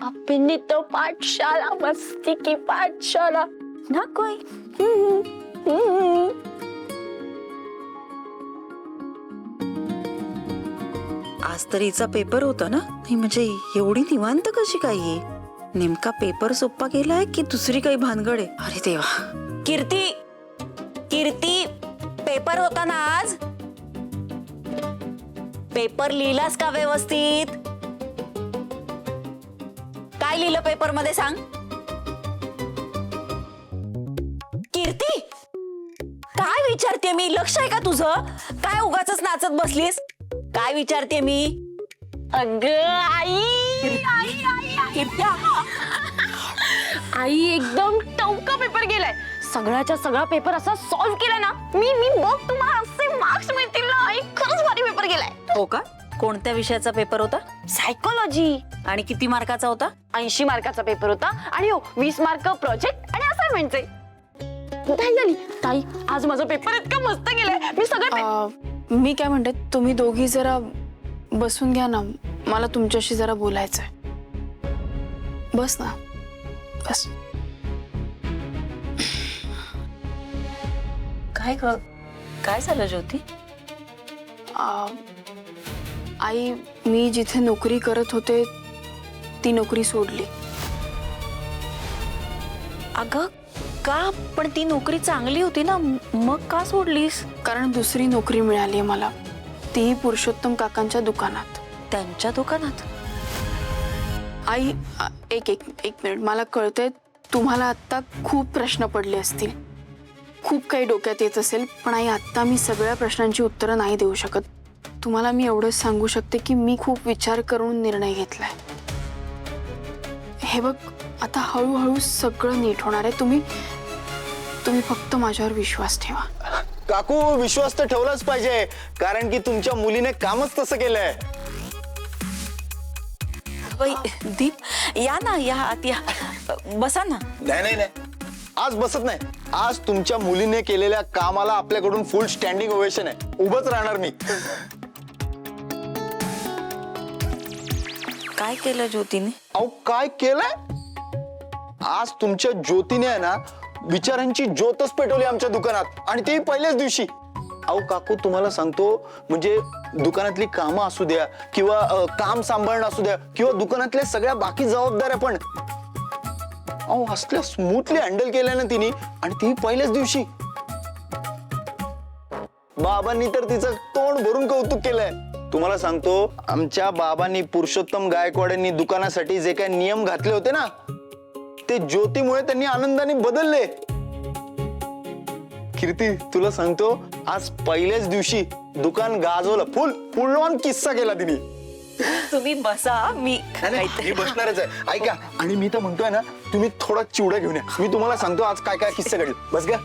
अपनी तो पाठशाला मस्ती की पाठशाला ना कोई आज तर हिचा पेपर होता ना, नाही म्हणजे एवढी निवांत कशी काय ही? नेमका पेपर सोप्पा गेलाय की दुसरी काही भानगड आहे? अरे देवा. कीर्ती, कीर्ती, पेपर होता ना आज? पेपर लिहिलास का व्यवस्थित? काय लिहिलं पेपर मध्ये सांग? कीर्ती, काय विचारते मी? लक्ष आहे का तुझं? काय उगाचच नाचत बसलीस? काय विचारते मी? अगं आई आई आई आई एकदम टवका पेपर गेलाय. सगळ्याच्या सगळा पेपर असा सॉल्व्ह केलाय ना मी बघ तुम्हाला असे मार्क्स मिळतील ना. आई खरंच भारी पेपर गेलाय. हो का? कोणत्या विषयाचा पेपर होता? सायकोलॉजी. आणि किती मार्काचा होता? 80 मार्काचा पेपर होता आणि हो 20 मार्क प्रोजेक्ट आणि असाइनमेंटचे. काय झाली ताई? आज माझा पेपर इतका मस्त गेलाय. मी सगळं मी काय म्हणते, तुम्ही दोघी जरा बसून घ्या ना, मला तुमच्याशी जरा बोलायचंय. बस ना, बस. काय झालं ज्योती? आई, मी जिथे नोकरी करत होते ती नोकरी सोडली. अगं का? पण ती नोकरी चांगली होती ना, मग का सोडलीस? कारण दुसरी नोकरी मिळाली मला, तीही पुरुषोत्तम काकांच्या दुकानात. त्यांच्या दुकानात? आई, एक एक एक मिनिट. मला कळतंय तुम्हाला आत्ता खूप प्रश्न पडले असतील, खूप काही डोक्यात येत असेल, पण आई आत्ता मी सगळ्या प्रश्नांची उत्तरं नाही देऊ शकत. तुम्हाला मी एवढंच सांगू शकते की मी खूप विचार करून निर्णय घेतलाय. हे बघ, आता हळूहळू सगळं नीट होणार आहे. तुम्ही फक्त माझ्यावर विश्वास ठेवा. काकू, विश्वास तर ठेवलाच पाहिजे, कारण की तुमच्या मुलीने कामच तसं केलंय. दीप, या ना, या आत या, बसा ना. नाही नाही नाही, आज बसत नाही. आज तुमच्या मुलीने केलेल्या कामाला आपल्याकडून फुल स्टँडिंग ओवेशन आहे. उभंच राहणार मी. काय केलं ज्योतीने? अहो काय केलंय? आज तुमच्या ज्योतीने आहे ना विचारांची ज्योतच पेटवली आमच्या दुकानात, आणि तेही पहिल्याच दिवशी. अहो काकू, तुम्हाला सांगतो, म्हणजे दुकानातली कामं असू द्या किंवा काम सांभाळणं असू द्या किंवा दुकानातल्या सगळ्या बाकी जबाबदाऱ्या पण अहो असल्या स्मूथली हँडल केल्या ना तिने, आणि तेही पहिल्याच दिवशी. बाबांनी तर तिचं तोंड भरून कौतुक केलंय. तुम्हाला सांगतो, आमच्या बाबांनी पुरुषोत्तम गायकवाडांनी दुकानासाठी जे काही नियम घातले होते ना, ते ज्योतीमुळे त्यांनी आनंदाने बदलले. कीर्ती, तुला सांगतो, आज पहिल्याच दिवशी दुकान गाजवलं. फुल ऑन किस्सा केला तिने. तुम्ही बसा, मी मी बसणारच आहे. ऐका, आणि मी तर म्हणतोय ना, तुम्ही थोडा चिवडा घेऊन या. मी तुम्हाला सांगतो आज काय काय किस्सा घडेल. बस का?